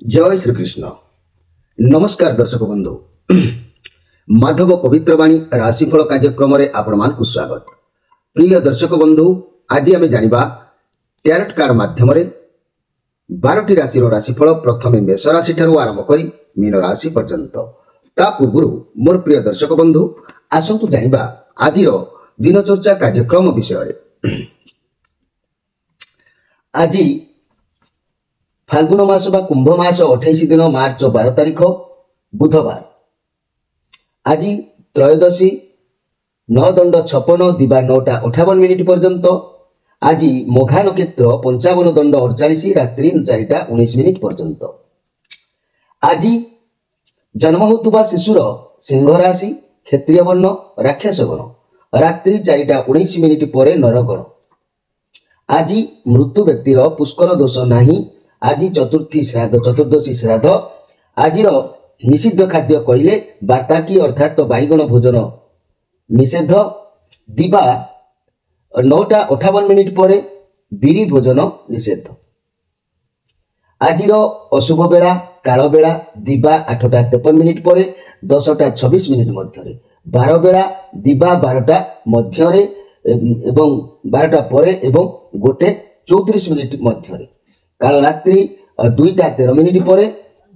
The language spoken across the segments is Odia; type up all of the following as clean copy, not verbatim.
जय श्रीकृष्ण। नमस्कार दर्शक बंधु। माधव पवित्रवाणी राशिफल कार्यक्रम आपण स्वागत। प्रिय दर्शक बंधु, आज आम जाना टैरोट कार्ड माध्यम 12टी राशि राशिफल प्रथम मेष राशि आरंभ कर मीन राशि पर्यंत। ता पूर्व मोर प्रिय दर्शक बंधु आसतु जाना आज दिनचर्चा कार्यक्रम विषय। आज फाल्गुन मास बा कुंभ मास 28 दिन मार्च 12 तारीख बुधवार। आज त्रयोदशी 9 दंड 56 दिवा 9टा 58 मिनिट पर्यंत। आज मोघा नक्षत्र 55 दंड 48 रात्रि 4टा 19 मिनिट पर्यंत। आज जन्म होता शिशुर सिंह राशि क्षत्रिय वर्ण राक्षस गण रात्रि 4टा 19 मिनिट पर नरगण। आज मृत्यु व्यक्तिर पुष्कर दोष नहीं। आज चतुर्थी श्राद्ध चतुर्दशी श्राद्ध। आज निषिद्ध खाद्य कहले बार्ताकी अर्थात बैगण भोजन निषेध। दिवा 9टा 58 मिनिट पर बिरी भोजन निषेध। आज अशुभ बेला काल बेला दिवा 8टा 53 मिनिट पर 10टा 26 मिनिट मध्य। बार बेला दिवा 12टा मध्य एवं 12टा पर एवं 1:34 मिनिट मध्य। काल रात्रि 2टा 13 मिनिट पर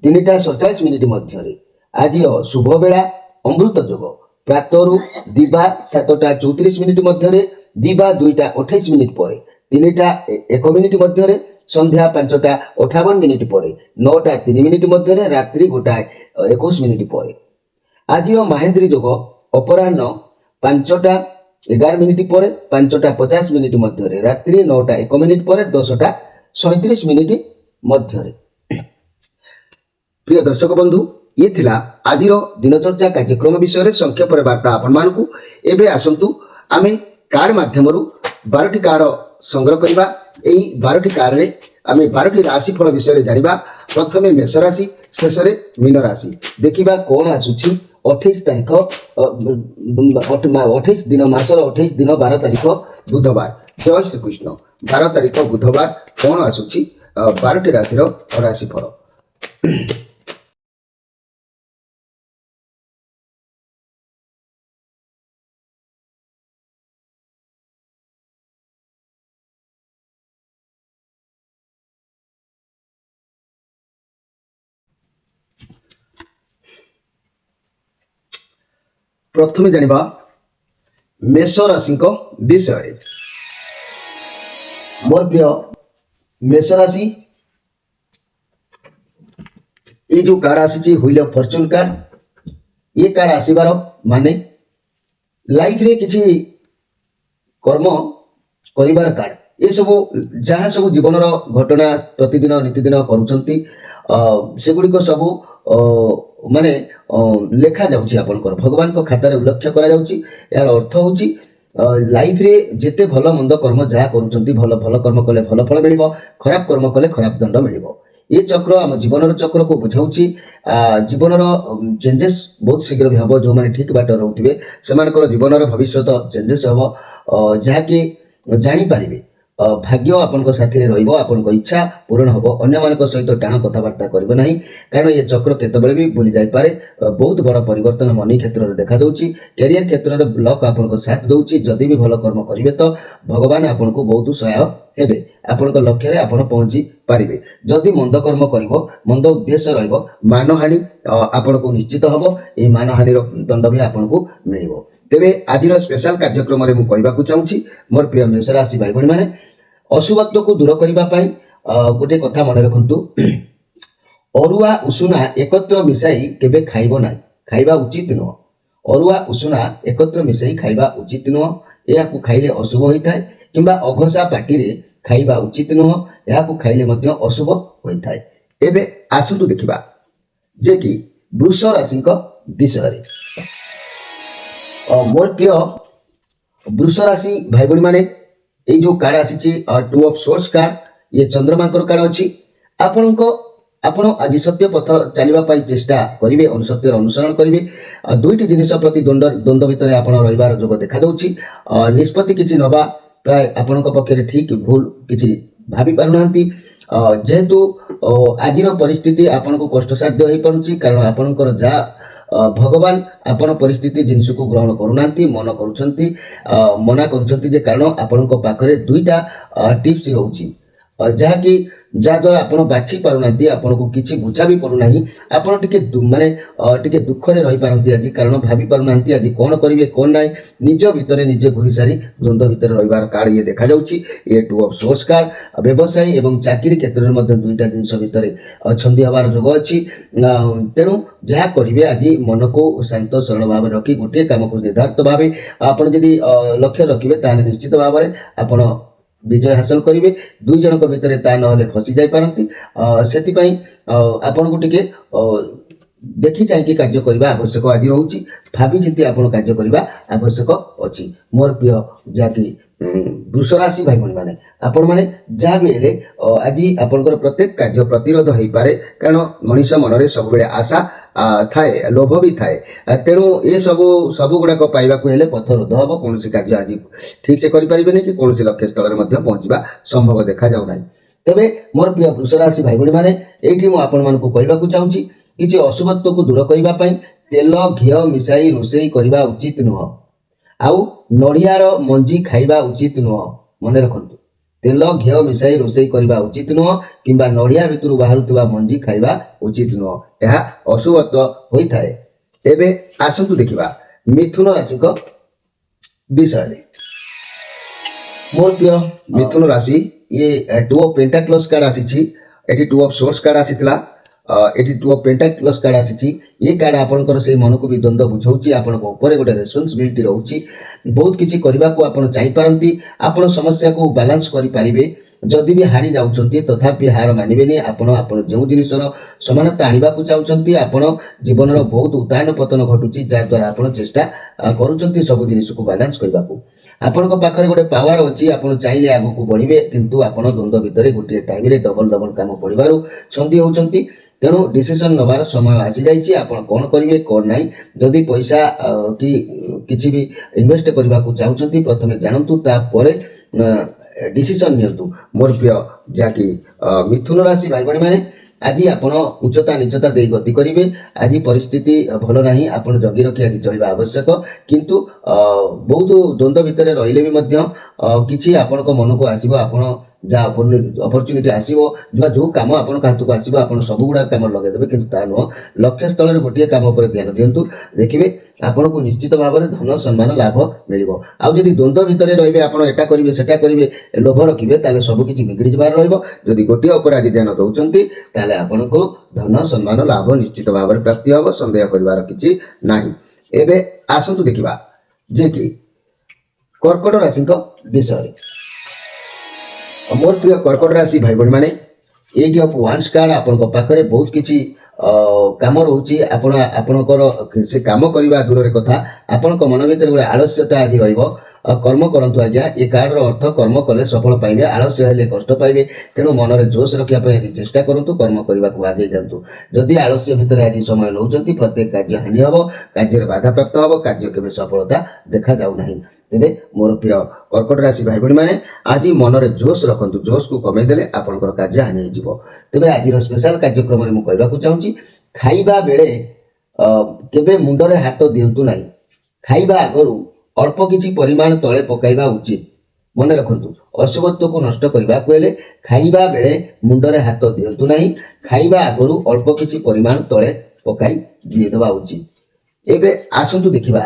3टा 47 मिनिट मध्य। आज शुभ बेला अमृत जोग प्रातरु दिवा 7टा 34 मिनिट मध्य दिवा 2टा 28 मिनिट पर 3टा 1 मिनिट मध्य संध्या 5टा 58 मिनिट पर 9टा 3 मिनिट मध्य रात्रि 1टा 21 मिनिट पर। आज महेंद्री जोग अपराह्न 5टा 11 मिनिट पर 5टा 50 मिनिट मध्य रात्रि 9टा 1 मिनिट पर 10टा 37 मिनिट मध्य। प्रिय दर्शक बंधु, ये थिला आज दिनचर्चा कार्यक्रम विषय संक्षेप वार्ता आपण मानकु। एबे आसंतु आमे कार्ड माध्यम 12टी कार्ड संग्रह करबा। एई 12टी कार्ड रे आमे 12टी राशि फल विषय जानिबा। प्रथमे मेष राशि, शेष रे मीन राशि। देखिबा कोन आसुछि 28 तारीख 28 दिन मासर 28 दिन 12 तारीख बुधवार। जय श्री कृष्ण। 12 तारीख बुधवार कौन आसुछि 12टी राशि राशिफल। प्रथमे जानिबा मेष राशि विषय। मोर प्रिय मेष राशि, ये जो कार्ड आसी व्हील ऑफ फॉर्च्यून कार्ड। ये कार्ड आसबार माने लाइफ रे किछि कर्म करिवार कार्ड। ये सब जहाँ सब जीवन घटना प्रतिदिन नीतिदिन करुछंती सेगुड़िक सब माने लेखा जाउछि आपनकर भगवान को खातार उल्लेख करा जाउछि। यार अर्थ होउछि लाइफ रे जेते भल मंद कर्म जहाँ करुछंती भल भल कर्म कले भल फल मिलिबो, खराब कर्म कले खराब दंड मिलिबो। ये चक्र आम जीवन चक्र को बुझाउछि। जीवन चेंजेस बहुत शीघ्र भी हम जो मैंने ठीक बाट रोथे से जीवन भविष्य चेंजेस हम जहाँकि जानीपारे। भाग्य आपण साथी रहिबो, आपण इच्छा पूर्ण हम। अन्य मान सहित टाण कथबार्ता करिबो नाही, कारण ये चक्र केतबेले भी बुली जाय पारे। बहुत बड़ परिवर्तन मनी क्षेत्र में देखा दउछि। कैरियर क्षेत्र में ब्लक आपण साथ दउछि। जदि भी भल कर्म करिवे तो भगवान आपण को बहुत सहायक हेबे। आपण लक्ष्य रे आपण पहुंची पारिबे। जदि मंद कर्म करिवो, मंद उद्देश्य रहिबो, मानहानि आपण को निश्चित हबो। ए मानहानि दंड भी आपण को मिलिबो। तेबे आजिर स्पेशल कार्यक्रम रे मु कहबाकू चाहूछि मोर प्रिय मेष राशि भाई बहन माने, अशुभत्व को दूर करने गोटे कथा मन रखु। अरुआ उषुना एकत्र मिसाई केबे खाइबो ना, खाइबा उचित नुह। अरुआ उषुना एकत्र मिसाई खाइबा उचित नुह। यह खाइले अशुभ होता है किंबा अघोषा पार्टी रे खाइबा उचित नुह। यह खाइले मध्य अशुभ होता है। एबे आसंतु देखिबा जे कि वृष राशि विषय। मोर प्रिय वृष राशि भाई बहन माने, ये जो कार्ड आसी 2 ऑफ सोर्स कार्ड, ये चंद्रमा कार्ड अच्छी। आपण आज सत्य पथ चलने चेष्टा करेंगे, सत्य अनुसरण करेंगे। दुईटी जिनिस प्रति द्वंद्व भितर आप रही जोग देखा दूसरी। निष्पत्ति किसी नवा प्राय आपण पक्षे ठीक भूल किसी भाभी पारना। ଯେହେତୁ ଆଜିର ପରିସ୍ଥିତି ଆପଣଙ୍କୁ କଷ୍ଟସାଧ୍ୟ ହୋଇପାରୁଛି, କାରଣ ଆପଣଙ୍କର ଯାହା ଭଗବାନ ଆପଣ ପରିସ୍ଥିତି ଜିନିଷକୁ ଗ୍ରହଣ କରୁନାହାନ୍ତି, ମନା କରୁଛନ୍ତି ଯେ କାରଣ ଆପଣଙ୍କ ପାଖରେ ଦୁଇଟା ଟିପ୍ସ ରହୁଛି ଯାହାକି ଯାହାଦ୍ୱାରା ଆପଣ ବାଛି ପାରୁନାହାନ୍ତି, ଆପଣଙ୍କୁ କିଛି ବୁଝା ବି ପଡୁନାହିଁ। ଆପଣ ଟିକେ ଦୁଃଖରେ ରହିପାରନ୍ତି ଆଜି, କାରଣ ଭାବି ପାରୁନାହାନ୍ତି ଆଜି କ'ଣ କରିବେ କ'ଣ ନାହିଁ। ନିଜ ଭିତରେ ନିଜେ ଘୁରି ସାରି ଦ୍ୱନ୍ଦ୍ୱ ଭିତରେ ରହିବାର କାର୍ଡ ଇଏ ଦେଖାଯାଉଛି। ଏ ଟୁ ଅଫ୍ ସୋର୍ସ କାର୍ଡ ବ୍ୟବସାୟୀ ଏବଂ ଚାକିରି କ୍ଷେତ୍ରରେ ମଧ୍ୟ ଦୁଇଟା ଜିନିଷ ଭିତରେ ଛନ୍ଦି ହେବାର ଯୋଗ ଅଛି। ତେଣୁ ଯାହା କରିବେ ଆଜି ମନକୁ ଶାନ୍ତ ସରଳ ଭାବରେ ରଖି ଗୋଟିଏ କାମକୁ ନିର୍ଦ୍ଧାରିତ ଭାବେ ଆପଣ ଯଦି ଲକ୍ଷ୍ୟ ରଖିବେ ତାହେଲେ ନିଶ୍ଚିତ ଭାବରେ ଆପଣ ବିଜୟ ହାସଲ କରିବେ। ଦୁଇ ଜଣଙ୍କ ଭିତରେ ତା ନହେଲେ ଫସି ଯାଇପାରନ୍ତି। ସେଥିପାଇଁ ଆପଣଙ୍କୁ ଟିକେ ଦେଖି ଚାହିଁକି କାର୍ଯ୍ୟ କରିବା ଆବଶ୍ୟକ ଆଜି ରହୁଛି। ଭାବି ଚିନ୍ତି ଆପଣ କାର୍ଯ୍ୟ କରିବା ଆବଶ୍ୟକ ଅଛି। ମୋର ପ୍ରିୟ ଯାହାକି ବୃଷ ରାଶି ଭାଇ ଭଉଣୀ ମାନେ, ଆପଣମାନେ ଯାହା ବି ହେଲେ ଆଜି ଆପଣଙ୍କର ପ୍ରତ୍ୟେକ କାର୍ଯ୍ୟ ପ୍ରତିରୋଧ ହେଇପାରେ, କାରଣ ମଣିଷ ମନରେ ସବୁବେଳେ ଆଶା ଥାଏ, ଲୋଭ ବି ଥାଏ। ତେଣୁ ସବୁ ଗୁଡ଼ାକ ପାଇବାକୁ ହେଲେ ପଥ ରୋଧ ହେବ। କୌଣସି କାର୍ଯ୍ୟ ଆଜି ଠିକ୍ ସେ କରିପାରିବେନି କି କୌଣସି ଲକ୍ଷ୍ୟ ସ୍ଥଳରେ ମଧ୍ୟ ପହଞ୍ଚିବା ସମ୍ଭବ ଦେଖାଯାଉ ନାହିଁ। ତେବେ ମୋର ପ୍ରିୟ ବୃଷ ରାଶି ଭାଇ ଭଉଣୀ ମାନେ, ଏଇଠି ମୁଁ ଆପଣମାନଙ୍କୁ କହିବାକୁ ଚାହୁଁଛି କିଛି ଅଶୁଭତ୍ୱକୁ ଦୂର କରିବା ପାଇଁ ତେଲ ଘିଅ ମିଶାଇ ରୋଷେଇ କରିବା ଉଚିତ ନୁହଁ। ଆଉ ନଡ଼ିଆର ମଞ୍ଜି ଖାଇବା ଉଚିତ ନୁହଁ। ମନେ ରଖନ୍ତୁ, ତେଲ ଘିଅ ମିଶାଇ ରୋଷେଇ କରିବା ଉଚିତ ନୁହଁ କିମ୍ବା ନଡ଼ିଆ ଭିତରୁ ବାହାରୁଥିବା ମଞ୍ଜି ଖାଇବା ଉଚିତ ନୁହଁ। ଏହା ଅଶୁଭତ୍ୱ ହୋଇଥାଏ। ଏବେ ଆସନ୍ତୁ ଦେଖିବା ମିଥୁନ ରାଶିଙ୍କ ବିଷୟରେ। ମୋର ପ୍ରିୟ ମିଥୁନ ରାଶି, ଇଏ ଟୁ ଅଫ୍ ପେଣ୍ଟାକ୍ଲସ୍ କାର୍ଡ ଆସିଛି, ଏଠି ଟୁ ଅଫ୍ ସୋର୍ସ କାର୍ଡ ଆସିଥିଲା, ଏଠି ଟୁ ଅଫ୍ ପେଣ୍ଟାକ୍ଲସ୍ କାର୍ଡ ଆସିଛି। ଏ କାର୍ଡ ଆପଣଙ୍କର ସେଇ ମନକୁ ବି ଦ୍ୱନ୍ଦ୍ୱ ବୁଝାଉଛି। ଆପଣଙ୍କ ଉପରେ ଗୋଟେ ରେସ୍ପନ୍ସିବିଲିଟି ରହୁଛି। ବହୁତ କିଛି କରିବାକୁ ଆପଣ ଚାହିଁପାରନ୍ତି। ଆପଣ ସମସ୍ୟାକୁ ବାଲାନ୍ସ କରିପାରିବେ। ଯଦି ବି ହାରି ଯାଉଛନ୍ତି ତଥାପି ହାର ମାନିବେନି। ଆପଣ ଯେଉଁ ଜିନିଷର ସମାନତା ଆଣିବାକୁ ଚାହୁଁଛନ୍ତି, ଆପଣ ଜୀବନର ବହୁତ ଉତ୍ଥାନ ପତନ ଘଟୁଛି, ଯାହାଦ୍ୱାରା ଆପଣ ଚେଷ୍ଟା କରୁଛନ୍ତି ସବୁ ଜିନିଷକୁ ବାଲାନ୍ସ କରିବାକୁ। ଆପଣଙ୍କ ପାଖରେ ଗୋଟେ ପାୱାର ଅଛି, ଆପଣ ଚାହିଁଲେ ଆଗକୁ ବଢ଼ିବେ, କିନ୍ତୁ ଆପଣ ଦ୍ୱନ୍ଦ୍ୱ ଭିତରେ ଗୋଟିଏ ଟାଇମରେ ଡବଲ କାମ ପଡ଼ିବାରୁ ଛନ୍ଦି ହେଉଛନ୍ତି। ତେଣୁ ଡିସିସନ୍ ନେବାର ସମୟ ଆସିଯାଇଛି। ଆପଣ କ'ଣ କରିବେ କ'ଣ ନାହିଁ। ଯଦି ପଇସା କି କିଛି ବି ଇନଭେଷ୍ଟ କରିବାକୁ ଚାହୁଁଛନ୍ତି, ପ୍ରଥମେ ଜାଣନ୍ତୁ, ତାପରେ ଡିସିସନ୍ ନିଅନ୍ତୁ। ମୋର ପ୍ରିୟ ଯାହାକି ମିଥୁନ ରାଶି ଭାଇ ଭଉଣୀ ମାନେ, ଆଜି ଆପଣ ଉଚ୍ଚତା ନିଚତା ଦେଇ ଗତି କରିବେ। ଆଜି ପରିସ୍ଥିତି ଭଲ ନାହିଁ, ଆପଣ ଜଗି ରଖି ଆଜି ଚଳିବା ଆବଶ୍ୟକ। କିନ୍ତୁ ବହୁତ ଦ୍ୱନ୍ଦ୍ୱ ଭିତରେ ରହିଲେ ବି ମଧ୍ୟ କିଛି ଆପଣଙ୍କ ମନକୁ ଆସିବ। ଆପଣ ଯାହା ଅପରଚ୍ୟୁନିଟି ଆସିବ, ଯେଉଁ କାମ ଆପଣଙ୍କ ହାତକୁ ଆସିବ, ଆପଣ ସବୁଗୁଡ଼ାକ କାମ ଲଗାଇଦେବେ, କିନ୍ତୁ ତାହା ନୁହଁ। ଲକ୍ଷ୍ୟ ସ୍ଥଳରେ ଗୋଟିଏ କାମ ଉପରେ ଧ୍ୟାନ ଦିଅନ୍ତୁ, ଦେଖିବେ ଆପଣଙ୍କୁ ନିଶ୍ଚିତ ଭାବରେ ଧନ ସମ୍ମାନ ଲାଭ ମିଳିବ। ଆଉ ଯଦି ଦ୍ୱନ୍ଦ୍ୱ ଭିତରେ ରହିବେ, ଆପଣ ଏଟା କରିବେ ସେଟା କରିବେ, ଲୋଭ ରଖିବେ, ତାହେଲେ ସବୁକିଛି ବିଗିଡ଼ି ଯିବାର ରହିବ। ଯଦି ଗୋଟିଏ ଉପରେ ଆଜି ଧ୍ୟାନ ଦେଉଛନ୍ତି, ତାହେଲେ ଆପଣଙ୍କୁ ଧନ ସମ୍ମାନ ଲାଭ ନିଶ୍ଚିତ ଭାବରେ ପ୍ରାପ୍ତି ହେବ, ସନ୍ଦେହ କରିବାର କିଛି ନାହିଁ। ଏବେ ଆସନ୍ତୁ ଦେଖିବା ଯେ କି କର୍କଟ ରାଶିଙ୍କ ବିଷୟରେ। ମୋର ପ୍ରିୟ କର୍କଟ ରାଶି ଭାଇ ଭଉଣୀ ମାନେ, ଏଇଟ୍ ଅଫ୍ ୱାନ୍ସ କାର୍ଡ ଆପଣଙ୍କ ପାଖରେ ବହୁତ କିଛି କାମ ରହୁଛି। ଆପଣଙ୍କର ସେ କାମ କରିବା ଦୂରରେ କଥା, ଆପଣଙ୍କ ମନ ଭିତରେ ଗୋଟେ ଆଳସ୍ୟତା ଆଜି ରହିବ। କର୍ମ କରନ୍ତୁ ଆଜ୍ଞା। ଏ କାର୍ଡର ଅର୍ଥ କର୍ମ କଲେ ସଫଳ ପାଇବେ, ଆଳସ୍ୟ ହେଲେ କଷ୍ଟ ପାଇବେ। ତେଣୁ ମନରେ ଜୋଶ ରଖିବା ପାଇଁ ଆଜି ଚେଷ୍ଟା କରନ୍ତୁ, କର୍ମ କରିବାକୁ ଆଗେଇ ଯାଆନ୍ତୁ। ଯଦି ଆଳସ୍ୟ ଭିତରେ ଆଜି ସମୟ ନେଉଛନ୍ତି, ପ୍ରତ୍ୟେକ କାର୍ଯ୍ୟ ହାନି ହେବ, କାର୍ଯ୍ୟରେ ବାଧାପ୍ରାପ୍ତ ହେବ, କାର୍ଯ୍ୟ କେବେ ସଫଳତା ଦେଖାଯାଉ ନାହିଁ। ତେବେ ମୋର ପ୍ରିୟ କର୍କଟ ରାଶି ଭାଇ ଭଉଣୀ ମାନେ, ଆଜି ମନରେ ଜୋଶ ରଖନ୍ତୁ। ଜୋଶକୁ କମେଇ ଦେଲେ ଆପଣଙ୍କର କାର୍ଯ୍ୟ ହାନି ହେଇଯିବ। ତେବେ ଆଜିର ସ୍ପେଶାଲ କାର୍ଯ୍ୟକ୍ରମରେ ମୁଁ କହିବାକୁ ଚାହୁଁଛି, ଖାଇବା ବେଳେ କେବେ ମୁଣ୍ଡରେ ହାତ ଦିଅନ୍ତୁ ନାହିଁ। ଖାଇବା ଆଗରୁ ଅଳ୍ପ କିଛି ପରିମାଣ ତଳେ ପକାଇବା ଉଚିତ। ମନେ ରଖନ୍ତୁ, ଅଶୁଭତ୍ୱକୁ ନଷ୍ଟ କରିବାକୁ ହେଲେ ଖାଇବା ବେଳେ ମୁଣ୍ଡରେ ହାତ ଦିଅନ୍ତୁ ନାହିଁ। ଖାଇବା ଆଗରୁ ଅଳ୍ପ କିଛି ପରିମାଣ ତଳେ ପକାଇ ଦେଇଦେବା ଉଚିତ। ଏବେ ଆସନ୍ତୁ ଦେଖିବା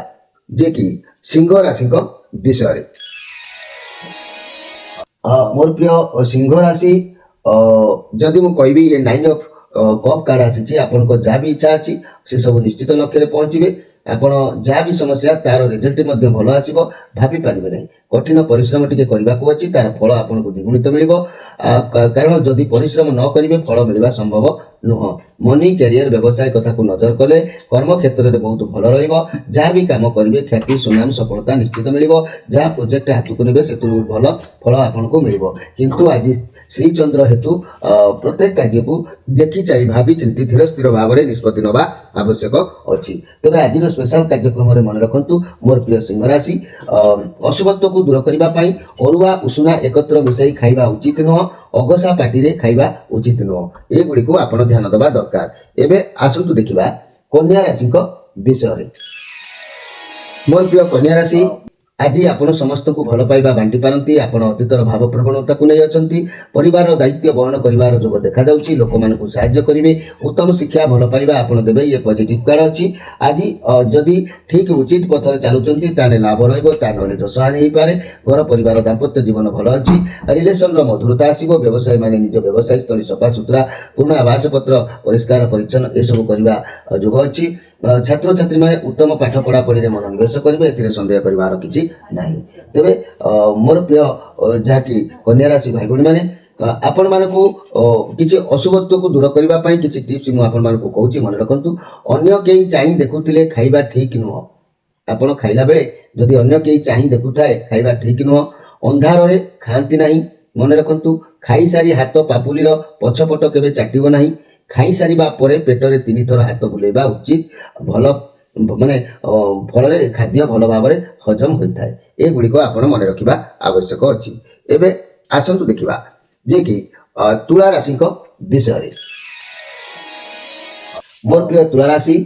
ଯେ କି ସିଂହ ରାଶିଙ୍କ ବିଷୟରେ। ମୋର ପ୍ରିୟ ସିଂହ ରାଶି, ଯଦି ମୁଁ କହିବି ଏ 9 ଅଫ୍ କପ୍ କାର୍ଡ ଆସିଛି, ଆପଣଙ୍କ ଯାହା ବି ଇଚ୍ଛା ଅଛି ସେସବୁ ନିଶ୍ଚିତ ଲକ୍ଷ୍ୟରେ ପହଞ୍ଚିବେ। ଆପଣ ଯାହା ବି ସମସ୍ୟା, ତାର ରେଜଲ୍ଟ ମଧ୍ୟ ଭଲ ଆସିବ, ଭାବି ପାରିବେ ନାହିଁ। କଠିନ ପରିଶ୍ରମ ଟିକେ କରିବାକୁ ଅଛି, ତାର ଫଳ ଆପଣଙ୍କୁ ଦ୍ୱିଗୁଣିତ ମିଳିବ। କାରଣ ଯଦି ପରିଶ୍ରମ ନ କରିବେ ଫଳ ମିଳିବା ସମ୍ଭବ ନୁହଁ। ମନି କ୍ୟାରିୟର ବ୍ୟବସାୟ କଥାକୁ ନଜର କଲେ କର୍ମକ୍ଷେତ୍ରରେ ବହୁତ ଭଲ ରହିବ। ଯାହା ବି କାମ କରିବେ ଖ୍ୟାତି ସୁନାମ ସଫଳତା ନିଶ୍ଚିତ ମିଳିବ। ଯାହା ପ୍ରୋଜେକ୍ଟ ହାତକୁ ନେବେ ସେଥିରୁ ଭଲ ଫଳ ଆପଣଙ୍କୁ ମିଳିବ। କିନ୍ତୁ ଆଜି ଶ୍ରୀଚନ୍ଦ୍ର ହେତୁ ପ୍ରତ୍ୟେକ କାର୍ଯ୍ୟକୁ ଦେଖି ଚାହିଁ ଭାବି ଚିନ୍ତି ଧୀର ସ୍ଥିର ଭାବରେ ନିଷ୍ପତ୍ତି ନେବା ଆବଶ୍ୟକ ଅଛି। ତେବେ ଆଜିର ସ୍ପେଶାଲ କାର୍ଯ୍ୟକ୍ରମରେ ମନେ ରଖନ୍ତୁ, ମୋର ପ୍ରିୟ ସିଂହ ରାଶି, ଅଶୁଭତ୍ୱକୁ दूर करने अरुआ उषुना एकत्र मिसाई खाइबा उचित नुह अगसा पार्टी खाइबा उचित नुह एगुड़ी को आप ध्यान देवा दरकार। एबे आसतु देखिबा कन्या राशि विषय। मोर प्रिय कन्या राशि आज आपण समस्त को भल पाइबा बांटी पारती आपण अतीतर भाव प्रवणता को नहीं अच्छी परिवार दायित्व बहन कर जोग देखा जाउछि लोक मान को सहाय्य करेंगे उत्तम शिक्षा भल पाइबा आपण देबे ये पॉजिटिव कार्ड अछि। आज जदि ठीक उचित पथर चलुचंती ताने लाभ रहइबो ताने जस हानि होई पारे घर परिवार दाम्पत्य जीवन भल अछि रिलेशन रो मधुरता आसीबो व्यवसाय माने निज व्यवसाय स्थली सफा सुतरा पूर्ण आवास पत्र परिष्कार परिच्छन्न ए सब करबा जोग अछि। छात्र छात्री माने उत्तम पाठ पढ़ा पढ़ी मनोनिवेश करेंगे एथिरे संदेह करिवार किछि नाही। तेबे मोर प्रिय जहाँकि कन्या राशि भाई भौणी मैंने आपण मान किसी अशुभत्व को दूर करने किसी टिप्स मुझे कहूँ मन रखु अन्य कई चाह देखुले खाइबा ठीक नुह आपण खाइला बेले जदि अन्य कई चाह देखुए खाइबा ठीक नुह अंधार रे खाआंती नहीं मन रखु खाई सारी हाथ पापुलीर पछपट केबे चाटिबो नहीं खाई सारिबा परे पेटरे 3 थर हाथ बुलेबा उचित भल माने फल खाद्य भल भाव हजम होता है एगुड़ी को आपण मन रखा आवश्यक अच्छी। एबे आसतु देखिबा जे कि तुला राशि विषय। मोर प्रिय तुला राशि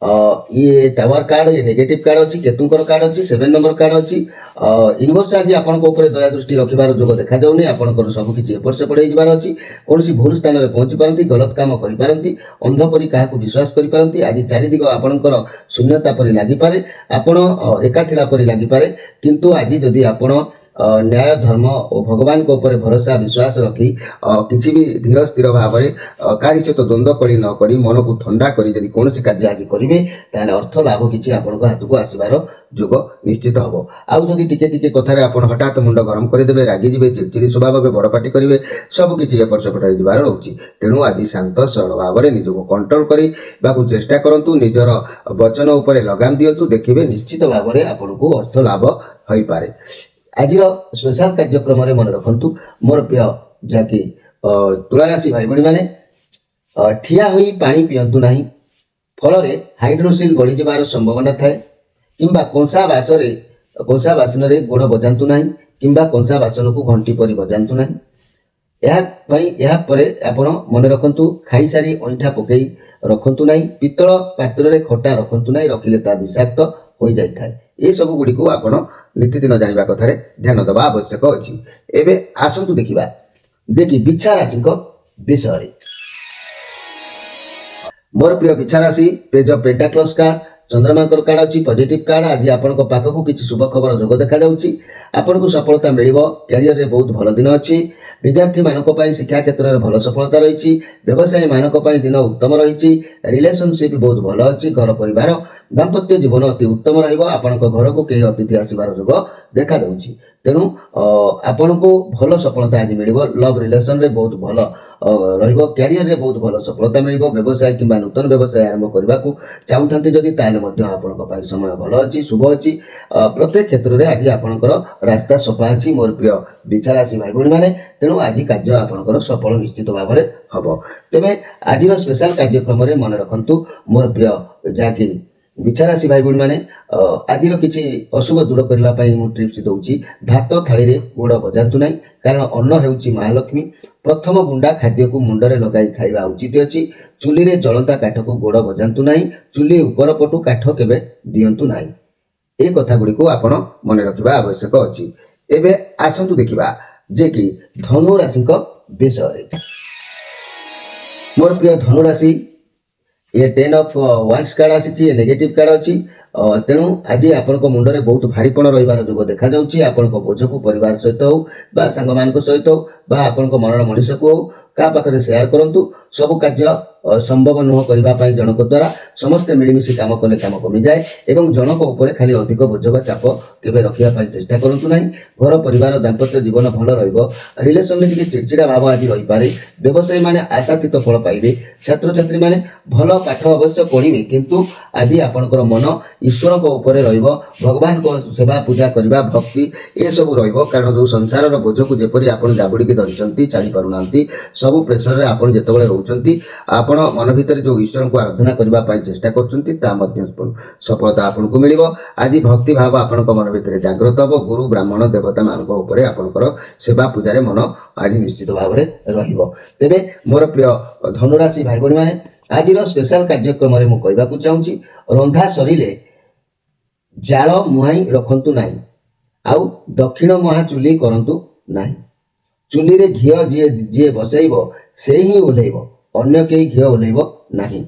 ये टावर कार्ड ये नेगेटिव कार्ड अच्छी केतुंकर कार्ड अच्छी 7 नंबर कार्ड अच्छी यूनिवर्स आज आपण दया दृष्टि रखिबार जोग देखा जाउनी आपण सब किछि एपट सेपट होइबार अच्छी कौन भूल स्थान में पहुंची पारती गलत काम करि पारती अंध परि काहा विश्वास करि पारती आज चारिदिग आपणकर शून्यता परि लागि पारे आपण एका थिला परि लागि पारे किंतु आज जदि आपण न्याय धर्म और भगवान को ऊपर भरोसा विश्वास रखी किसी भी धीर स्थिर भाव में कार्य सहित द्वंद्व करी न करी मन को ठंडा करी जदि कौन कार्य आज करेंगे ताले अर्थ लाभ किसी आपण हाथ को आसबार जोग निश्चित हम। आउ जदि टिके टिके कथार आप हठात मुंड गरम करदे रागी जी चिड़चिड़ी स्वभाव में बड़पाटी करेंगे सबकि एपट सेपट होबार रोचे तेणु आज शांत सरल भाव में निजक कंट्रोल करने चेष्टा करूँ निजर वचन उपर लगाम दिंतु देखिए निश्चित भाव में आपन को अर्थ लाभ हो पारे। आज स्पेशल कार्यक्रम मन रखु मोर प्रिय जहाँकि तुला राशि भाई भौणी मैंने ठिया होई पानी पियंतु नहीं फल हाइड्रोसिल बढ़ी जबार संभावना थाए किंबा कंसा बासन रे गोड़ बजातु नहीं किंबा कंसा बासन को घंटी परी बजातु नहीं आपण मन रखु खाई सारी अंठा पकई रखु नहीं पितल पात्र रे खटा रखु नहीं रखिले ता विषाक्त हो जाए ये सब गुड़ी को आपण नीतिदिन जाना कथा ध्यान देवा आवश्यक अच्छी। एबे आसतु देखिबा देखि बिछा राशि विषय। मोर प्रिय बिछा राशि पेज ऑफ पेंटाक्लस कार्ड चंद्रमा कार्ड अच्छी पॉजिटिव कार्ड आज आपण पाखक किसी शुभ खबर जोग देखा जाउछि आपण को सफलता मिलिबो कैरियर रे बहुत भल दिन अच्छी विद्यार्थी मानक पई शिक्षा क्षेत्र में भल सफलता रही व्यवसायी मानक पई दिन उत्तम रही रिलेशनशिप बहुत भल अच्छी घर परिवार दाम्पत्य जीवन अति उत्तम रहिबो आपण घर को कई अतिथि आसबार जोग देखा जाउछि तेणु आपण को भल सफलता आज मिलिबो लव रिलेशन रे बहुत भल रहिबो कैरियर रे बहुत भल सफलता मिलिबो व्यवसाय किंबा नूतन व्यवसाय आरंभ करबा को चाहूथांती जदि ताले मध्ये आपण पई समय भल अच्छी शुभ अच्छी प्रत्येक क्षेत्र में आज आपणकर रास्ता सफा अच्छी मोर प्रिय बिछा राशि भाई भौणी मैंने तेणु आज कार्य आपणकर सफल निश्चित भाव में हम। तेज आज स्पेशल कार्यक्रम मन रखु मोर प्रिय जहाँकि बिछा राशि भाई भौणी मैंने आज किसी अशुभ दूर करने मुझे टिप्स दूसरी भात थाली गोड़ बजातु नहीं कारण अन्न होउची महालक्ष्मी प्रथम गुंडा खाद्य को मुंडरे लगाई खाइबा उचित अच्छी चुली रे जलंता काठ को गोड़ बजातु नहीं चुली ऊपर पटु काठ केबे दियंतु नहीं ए कथा गुड़ी को आपण मन रखा आवश्यक अच्छी। एबे आसतु देखिबा जे कि धनु राशि विषय। मोर प्रिय धनु राशि ये 10 ऑफ वांड्स कार्ड आसी नेगेटिव कार्ड अच्छी तेणु आज आपण मुंडरे बहुत भारीपण रही जोग देखा जाउछि आपण बोझ को परिवार सहित हो बा सांग मान सहित बा आपण मनर मनीष को हो क्या पाखे सेयार करूँ सब कार्य संभव नुह करने जनक द्वारा समस्ते मिलमिशी काम कले काम कमी जाए एवं जनक उपर खाली अधिक बोझ बा चाप केबे रखिया चेष्टा करूँ ना घर परिवार दाम्पत्य जीवन भल रिलेशन में चिड़चिड़ा भाव आज रही पारे व्यवसायी माने आशातीत फल पाइबे छात्र छात्री माने भल पाठ अवश्य पढ़े किंतु आज आपणकर मन ईश्वर उपर भगवान को सेवा पूजा करने भक्ति ये सब कारण जो संसार बोझ को जपरी आप जाबुड़ी धरी छाड़ी पारना ସବୁ ପ୍ରେସରରେ ଆପଣ ଯେତେବେଳେ ରହୁଛନ୍ତି ଆପଣ ମନ ଭିତରେ ଯେଉଁ ଈଶ୍ୱରଙ୍କୁ ଆରାଧନା କରିବା ପାଇଁ ଚେଷ୍ଟା କରୁଛନ୍ତି ତାହା ମଧ୍ୟ ସଫଳତା ଆପଣଙ୍କୁ ମିଳିବ। ଆଜି ଭକ୍ତି ଭାବ ଆପଣଙ୍କ ମନ ଭିତରେ ଜାଗ୍ରତ ହେବ। ଗୁରୁ ବ୍ରାହ୍ମଣ ଦେବତାମାନଙ୍କ ଉପରେ ଆପଣଙ୍କର ସେବା ପୂଜାରେ ମନ ଆଜି ନିଶ୍ଚିତ ଭାବରେ ରହିବ। ତେବେ ମୋର ପ୍ରିୟ ଧନୁରାଶି ଭାଇ ଭଉଣୀମାନେ, ଆଜିର ସ୍ପେଶାଲ କାର୍ଯ୍ୟକ୍ରମରେ ମୁଁ କହିବାକୁ ଚାହୁଁଛି, ରନ୍ଧା ସରିଲେ ଜାଳ ମୁହାଁ ରଖନ୍ତୁ ନାହିଁ, ଆଉ ଦକ୍ଷିଣ ମୁହାଁ ଚୁଲି କରନ୍ତୁ ନାହିଁ। ଚୁଲିରେ ଘିଅ ଯିଏ ବସେଇବ ସେ ହିଁ ଓହ୍ଲେଇବ, ଅନ୍ୟ କେହି ଘିଅ ଓହ୍ଲେଇବ ନାହିଁ।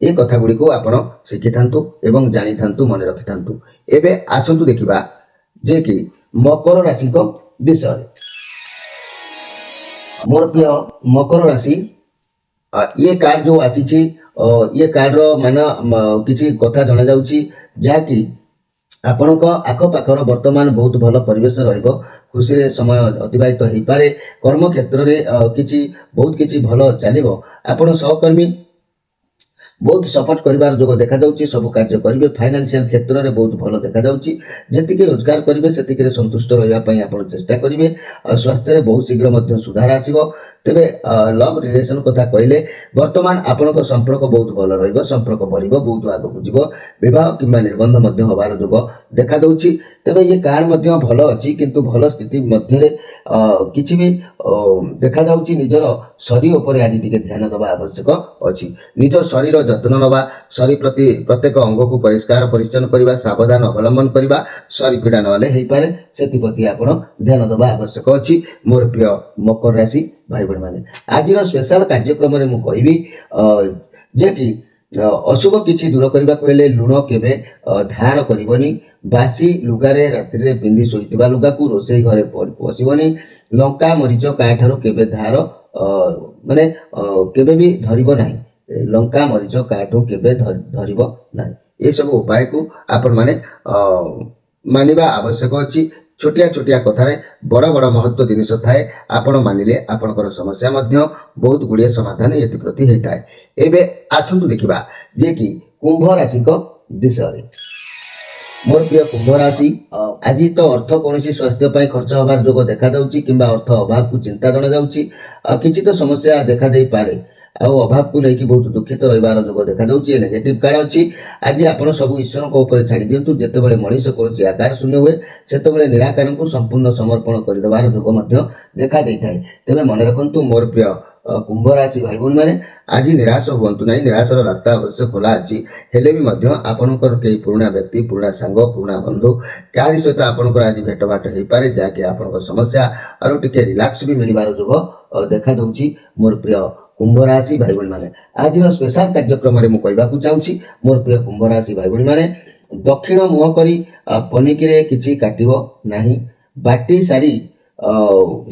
ଏ କଥା ଗୁଡ଼ିକୁ ଆପଣ ଶିଖିଥାନ୍ତୁ ଏବଂ ଜାଣିଥାନ୍ତୁ, ମନେ ରଖିଥାନ୍ତୁ। ଏବେ ଆସନ୍ତୁ ଦେଖିବା ଯେ କି ମକର ରାଶିଙ୍କ ବିଷୟରେ। ମୋର ପ୍ରିୟ ମକର ରାଶି, ଇଏ କାର୍ଡ ଯେଉଁ ଆସିଛି, ଇଏ କାର୍ଡର ମାନେ କିଛି କଥା ଜଣାଯାଉଛି ଯାହାକି ଆପଣଙ୍କ ଆଖପାଖର ବର୍ତ୍ତମାନ ବହୁତ ଭଲ ପରିବେଶ ରହିବ, ଖୁସିରେ ସମୟ ଅତିବାହିତ ହେଇପାରେ, କର୍ମକ୍ଷେତ୍ରରେ ବହୁତ କିଛି ଭଲ ଚାଲିବ। ଆପଣ ସହକର୍ମୀ ବହୁତ ସପୋର୍ଟ କରିବାର ଯୋଗ ଦେଖାଯାଉଛି, ସବୁ କାର୍ଯ୍ୟ କରିବେ। ଫାଇନାନ୍ସିଆଲ କ୍ଷେତ୍ରରେ ବହୁତ ଭଲ ଦେଖାଯାଉଛି, ଯେତିକି ରୋଜଗାର କରିବେ ସେତିକିରେ ସନ୍ତୁଷ୍ଟ ରହିବା ପାଇଁ ଆପଣ ଚେଷ୍ଟା କରିବେ। ସ୍ୱାସ୍ଥ୍ୟରେ ବହୁତ ଶୀଘ୍ର ମଧ୍ୟ ସୁଧାର ଆସିବ। ତେବେ ଲଭ୍ ରିଲେସନ କଥା କହିଲେ ବର୍ତ୍ତମାନ ଆପଣଙ୍କ ସମ୍ପର୍କ ବହୁତ ଭଲ ରହିବ, ସମ୍ପର୍କ ବଢ଼ିବ, ବହୁତ ଆଗକୁ ଯିବ, ବିବାହ କିମ୍ବା ନିର୍ବନ୍ଧ ମଧ୍ୟ ହେବାର ଯୋଗ ଦେଖାଦେଉଛି। ତେବେ ଇଏ କାର୍ଡ ମଧ୍ୟ ଭଲ ଅଛି, କିନ୍ତୁ ଭଲ ସ୍ଥିତି ମଧ୍ୟରେ କିଛି ବି ଦେଖାଯାଉଛି ନିଜର ଶରୀର ଉପରେ ଆଜି ଟିକେ ଧ୍ୟାନ ଦେବା ଆବଶ୍ୟକ ଅଛି। ନିଜ ଶରୀର ଯତ୍ନ ନେବା, ଶରୀର ପ୍ରତି ପ୍ରତ୍ୟେକ ଅଙ୍ଗକୁ ପରିଷ୍କାର ପରିଚ୍ଛନ୍ନ କରିବା, ସାବଧାନ ଅବଲମ୍ବନ କରିବା, ଶରୀର ପୀଡ଼ା ନହେଲେ ହେଇପାରେ, ସେଥିପ୍ରତି ଆପଣ ଧ୍ୟାନ ଦେବା ଆବଶ୍ୟକ ଅଛି। ମୋର ପ୍ରିୟ ମକର ରାଶି ଭାଇ ଭଉଣୀମାନେ, ଆଜିର ସ୍ପେଶାଲ କାର୍ଯ୍ୟକ୍ରମରେ ମୁଁ କହିବି ଯେ କି ଅଶୁଭ କିଛି ଦୂର କରିବାକୁ ହେଲେ ଲୁଣ କେବେ ଧାର କରିବନି, ବାସି ଲୁଗାରେ ରାତିରେ ପିନ୍ଧି ଶୋଇଥିବା ଲୁଗାକୁ ରୋଷେଇ ଘରେ ପଶିବନି, ଲଙ୍କା ମରିଚ କାହାଠାରୁ କେବେ ଧାର କେବେ ବି ଧରିବ ନାହିଁ, ଲଙ୍କା ମରିଚ କାହାଠୁ କେବେ ଧରିବ ନାହିଁ। ଏସବୁ ଉପାୟକୁ ଆପଣମାନେ ମାନିବା ଆବଶ୍ୟକ ଅଛି। ଛୋଟିଆ ଛୋଟିଆ କଥାରେ ବଡ଼ ବଡ଼ ମହତ୍ଵ ଜିନିଷ ଥାଏ, ଆପଣ ମାନିଲେ ଆପଣଙ୍କର ସମସ୍ୟା ମଧ୍ୟ ବହୁତ ଗୁଡ଼ିଏ ସମାଧାନ ଏଥିପ୍ରତି ହେଇଥାଏ। ଏବେ ଆସନ୍ତୁ ଦେଖିବା ଯେ କି କୁମ୍ଭ ରାଶିଙ୍କ ବିଷୟରେ। ମୋର ପ୍ରିୟ କୁମ୍ଭ ରାଶି, ଆଜି ତ ଅର୍ଥ କୌଣସି ସ୍ୱାସ୍ଥ୍ୟ ପାଇଁ ଖର୍ଚ୍ଚ ହେବାର ଯୋଗ ଦେଖାଯାଉଛି କିମ୍ବା ଅର୍ଥ ଅଭାବକୁ ଚିନ୍ତା ଜଣାଯାଉଛି। କିଛି ତ ସମସ୍ୟା ଦେଖାଦେଇପାରେ, ଆଉ ଅଭାବକୁ ନେଇକି ବହୁତ ଦୁଃଖିତ ରହିବାର ଯୋଗ ଦେଖାଯାଉଛି। ନେଗେଟିଭ କାର୍ଡ ଅଛି। ଆଜି ଆପଣ ସବୁ ଈଶ୍ୱରଙ୍କ ଉପରେ ଛାଡ଼ି ଦିଅନ୍ତୁ। ଯେତେବେଳେ ମଣିଷ କୌଣସି ଆକାର ଶୂନ୍ୟ ହୁଏ ସେତେବେଳେ ନିରାକାରଙ୍କୁ ସମ୍ପୂର୍ଣ୍ଣ ସମର୍ପଣ କରିଦେବାର ଯୋଗ ମଧ୍ୟ ଦେଖାଦେଇଥାଏ। ତେବେ ମନେ ରଖନ୍ତୁ ମୋର ପ୍ରିୟ କୁମ୍ଭ ରାଶି ଭାଇ ଭଉଣୀମାନେ, ଆଜି ନିରାଶ ହୁଅନ୍ତୁ ନାହିଁ। ନିରାଶର ରାସ୍ତା ଅବଶ୍ୟ ଖୋଲା ଅଛି, ହେଲେ ବି ମଧ୍ୟ ଆପଣଙ୍କର କେହି ପୁରୁଣା ବ୍ୟକ୍ତି, ପୁରୁଣା ସାଙ୍ଗ, ପୁରୁଣା ବନ୍ଧୁ କାହାରି ସହିତ ଆପଣଙ୍କର ଆଜି ଭେଟଭାଟ ହେଇପାରେ, ଯାହାକି ଆପଣଙ୍କ ସମସ୍ୟା ଆରୁ ଟିକେ ରିଲାକ୍ସ ବି ମିଳିବାର ଯୋଗ ଦେଖାଦେଉଛି। ମୋର ପ୍ରିୟ କୁମ୍ଭ ରାଶି ଭାଇ ଭଉଣୀମାନେ, ଆଜିର ସ୍ପେଶାଲ କାର୍ଯ୍ୟକ୍ରମରେ ମୁଁ କହିବାକୁ ଚାହୁଁଛି ମୋର ପ୍ରିୟ କୁମ୍ଭ ରାଶି ଭାଇ ଭଉଣୀମାନେ, ଦକ୍ଷିଣ ମୁହଁ କରି ପନିକିରେ କିଛି କାଟିବ ନାହିଁ, ବାଟି ସାରି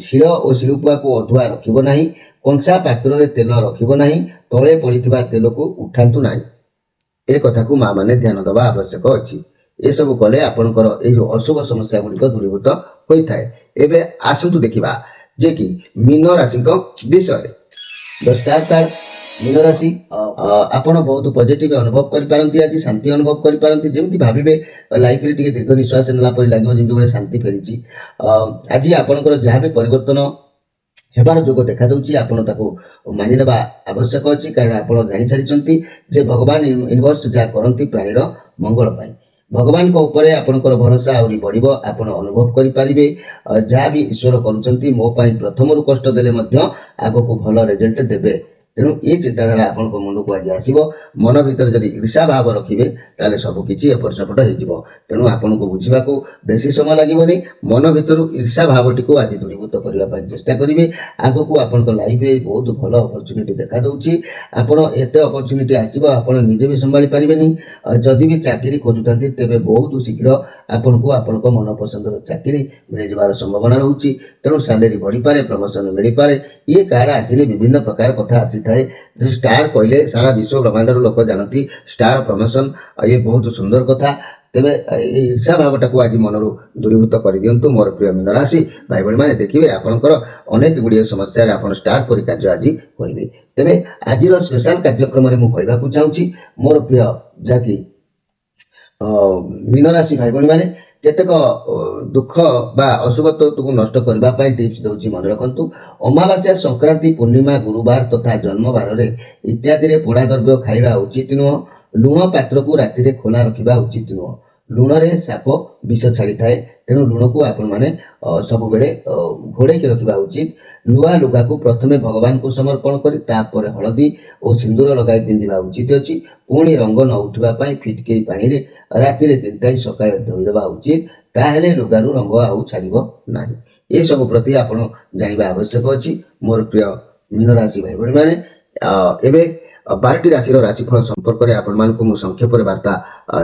ଶିଳ ଓ ଶିଳୁପୁଆକୁ ଅଧୁଆ ରଖିବ ନାହିଁ, କଂସା ପାତ୍ରରେ ତେଲ ରଖିବ ନାହିଁ, ତଳେ ପଡ଼ିଥିବା ତେଲକୁ ଉଠାନ୍ତୁ ନାହିଁ। ଏ କଥାକୁ ମା ମାନେ ଧ୍ୟାନ ଦେବା ଆବଶ୍ୟକ ଅଛି। ଏସବୁ କଲେ ଆପଣଙ୍କର ଏଇ ଯେଉଁ ଅଶୁଭ ସମସ୍ୟା ଗୁଡ଼ିକ ଦୂରୀଭୂତ ହୋଇଥାଏ। ଏବେ ଆସନ୍ତୁ ଦେଖିବା ଯେ କି ମୀନ ରାଶିଙ୍କ ବିଷୟରେ। ଦ ଷ୍ଟାର କାର୍ଡ ମୀନ ରାଶି, ଆପଣ ବହୁତ ପଜିଟିଭ ଅନୁଭବ କରିପାରନ୍ତି, ଆଜି ଶାନ୍ତି ଅନୁଭବ କରିପାରନ୍ତି। ଯେମିତି ଭାବିବେ ଲାଇଫରେ ଟିକେ ଦୀର୍ଘ ନିଶ୍ୱାସ ନେଲା ପରି ଲାଗିବ, ଯେମିତି ଗୋଟେ ଶାନ୍ତି ଫେରିଛି। ଆଜି ଆପଣଙ୍କର ଯାହା ବି ପରିବର୍ତ୍ତନ ହେବାର ଯୋଗ ଦେଖାଯାଉଛି, ଆପଣ ତାକୁ ମାନି ନେବା ଆବଶ୍ୟକ ଅଛି, କାରଣ ଆପଣ ଜାଣିସାରିଛନ୍ତି ଯେ ଭଗବାନ ୟୁନିଭର୍ସ ଯାହା କରନ୍ତି ପ୍ରାଣୀର ମଙ୍ଗଳ ପାଇଁ। ଭଗବାନଙ୍କ ଉପରେ ଆପଣଙ୍କର ଭରସା ଆହୁରି ବଢ଼ିବ। ଆପଣ ଅନୁଭବ କରିପାରିବେ ଯାହା ବି ଈଶ୍ୱର କରୁଛନ୍ତି ମୋ ପାଇଁ ପ୍ରଥମରୁ କଷ୍ଟ ଦେଲେ ମଧ୍ୟ ଆଗକୁ ଭଲ ରେଜଲ୍ଟ ଦେବେ। ତେଣୁ ଏ ଚିନ୍ତାଧାରା ଆପଣଙ୍କ ମନକୁ ଆଜି ଆସିବ। ମନ ଭିତରେ ଯଦି ଈର୍ଷା ଭାବ ରଖିବେ ତାହେଲେ ସବୁକିଛି ଏପଟ ସେପଟ ହେଇଯିବ। ତେଣୁ ଆପଣଙ୍କୁ ବୁଝିବାକୁ ବେଶୀ ସମୟ ଲାଗିବନି। ମନ ଭିତରୁ ଈର୍ଷା ଭାବଟିକୁ ଆଜି ଦୂରୀଭୂତ କରିବା ପାଇଁ ଚେଷ୍ଟା କରିବେ। ଆଗକୁ ଆପଣଙ୍କ ଲାଇଫରେ ବହୁତ ଭଲ ଅପରଚ୍ୟୁନିଟି ଦେଖାଦେଉଛି। ଆପଣ ଏତେ ଅପରଚ୍ୟୁନିଟି ଆସିବ ଆପଣ ନିଜେ ବି ସମ୍ଭାଳି ପାରିବେନି। ଯଦି ବି ଚାକିରି ଖୋଜୁଥାନ୍ତି ତେବେ ବହୁତ ଶୀଘ୍ର ଆପଣଙ୍କୁ ଆପଣଙ୍କ ମନପସନ୍ଦର ଚାକିରି ମିଳିଯିବାର ସମ୍ଭାବନା ରହୁଛି। ତେଣୁ ସାଲେରୀ ବଢ଼ିପାରେ, ପ୍ରମୋସନ ମିଳିପାରେ। ଇଏ କାର୍ଡ ଆସିଲେ ବିଭିନ୍ନ ପ୍ରକାର କଥା ଆସିଥାଏ। ଷ୍ଟାର କହିଲେ ସାରା ବିଶ୍ୱ ବ୍ରହ୍ମାଣ୍ଡର ଲୋକ ଜାଣନ୍ତି ଷ୍ଟାର ପ୍ରମୋସନ, ଇଏ ବହୁତ ସୁନ୍ଦର କଥା। ତେବେ এই ଈର୍ଷା ଭାବଟାକୁ ଆଜି ମନରୁ ଦୂରୀଭୂତ କରିଦିଅନ୍ତୁ ମୋର ପ୍ରିୟ ମୀନ ରାଶି ଭାଇ ଭଉଣୀମାନେ। ଦେଖିବେ ଆପଣଙ୍କର ଅନେକ ଗୁଡ଼ିଏ ସମସ୍ୟାରେ ଆପଣ ଷ୍ଟାର ପରି କାର୍ଯ୍ୟ ଆଜି କରିବେ। ତେବେ ଆଜିର ସ୍ପେଶାଲ କାର୍ଯ୍ୟକ୍ରମରେ ମୁଁ କହିବାକୁ ଚାହୁଁଛି ମୋର ପ୍ରିୟ ଯାହାକି ମୀନ ରାଶି ଭାଇ ଭଉଣୀମାନେ, କେତେକ ଦୁଃଖ ବା ଅଶୁଭ ତତ୍ତ୍ୱକୁ ନଷ୍ଟ କରିବା ପାଇଁ ଟିପ୍ସ ଦେଉଛି ମନେ ରଖନ୍ତୁ। ଅମାବାସ୍ୟା, ସଂକ୍ରାନ୍ତି, ପୂର୍ଣ୍ଣିମା, ଗୁରୁବାର ତଥା ଜନ୍ମବାରରେ ଇତ୍ୟାଦିରେ ପୋଡ଼ା ଦ୍ରବ୍ୟ ଖାଇବା ଉଚିତ ନୁହଁ। ଲୁଣ ପାତ୍ରକୁ ରାତିରେ ଖୋଲା ରଖିବା ଉଚିତ ନୁହଁ। ଲୁଣରେ ସାପ ବିଷ ଛାଡ଼ିଥାଏ, ତେଣୁ ଲୁଣକୁ ଆପଣମାନେ ସବୁବେଳେ ଘୋଡ଼େଇକି ରଖିବା ଉଚିତ। ନୂଆ ଲୁଗାକୁ ପ୍ରଥମେ ଭଗବାନଙ୍କୁ ସମର୍ପଣ କରି ତାପରେ ହଳଦୀ ଓ ସିନ୍ଦୁର ଲଗାଇ ପିନ୍ଧିବା ଉଚିତ ଅଛି। ପୁଣି ରଙ୍ଗ ନ ଉଠିବା ପାଇଁ ଫିଟକିରି ପାଣିରେ ରାତିରେ ତିନ୍ତାଇ ସକାଳେ ଧୋଇଦେବା ଉଚିତ। ତାହେଲେ ଲୁଗାରୁ ରଙ୍ଗ ଆଉ ଛାଡ଼ିବ ନାହିଁ। ଏସବୁ ପ୍ରତି ଆପଣ ଜାଣିବା ଆବଶ୍ୟକ ଅଛି। ମୋର ପ୍ରିୟ ମୀନ ରାଶି ଭାଇ ଭଉଣୀମାନେ, ଏବେ 12ଟି ରାଶିର ରାଶିଫଳ ସମ୍ପର୍କରେ ଆପଣମାନଙ୍କୁ ମୁଁ ସଂକ୍ଷେପରେ ବାର୍ତ୍ତା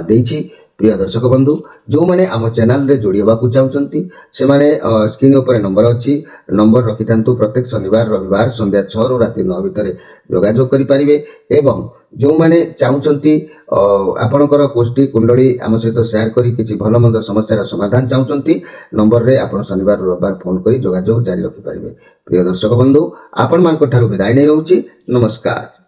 ଦେଇଛି। ପ୍ରିୟ ଦର୍ଶକ ବନ୍ଧୁ, ଯେଉଁମାନେ ଆମ ଚ୍ୟାନେଲରେ ଯୋଡ଼ି ହେବାକୁ ଚାହୁଁଛନ୍ତି ସେମାନେ ସ୍କ୍ରିନ୍ ଉପରେ ନମ୍ବର ଅଛି, ନମ୍ବର ରଖିଥାନ୍ତୁ। ପ୍ରତ୍ୟେକ ଶନିବାର ରବିବାର ସନ୍ଧ୍ୟା 6ରୁ ରାତି 9 ଭିତରେ ଯୋଗାଯୋଗ କରିପାରିବେ। ଏବଂ ଯେଉଁମାନେ ଚାହୁଁଛନ୍ତି ଆପଣଙ୍କର ଗୋଷ୍ଠୀ କୁଣ୍ଡଳୀ ଆମ ସହିତ ସେୟାର କରି କିଛି ଭଲ ମନ୍ଦ ସମସ୍ୟାର ସମାଧାନ ଚାହୁଁଛନ୍ତି, ନମ୍ବରରେ ଆପଣ ଶନିବାର ରବିବାର ଫୋନ୍ କରି ଯୋଗାଯୋଗ ଜାରି ରଖିପାରିବେ। ପ୍ରିୟ ଦର୍ଶକ ବନ୍ଧୁ, ଆପଣମାନଙ୍କ ଠାରୁ ବିଦାୟ ନେଇ ରହୁଛି। ନମସ୍କାର।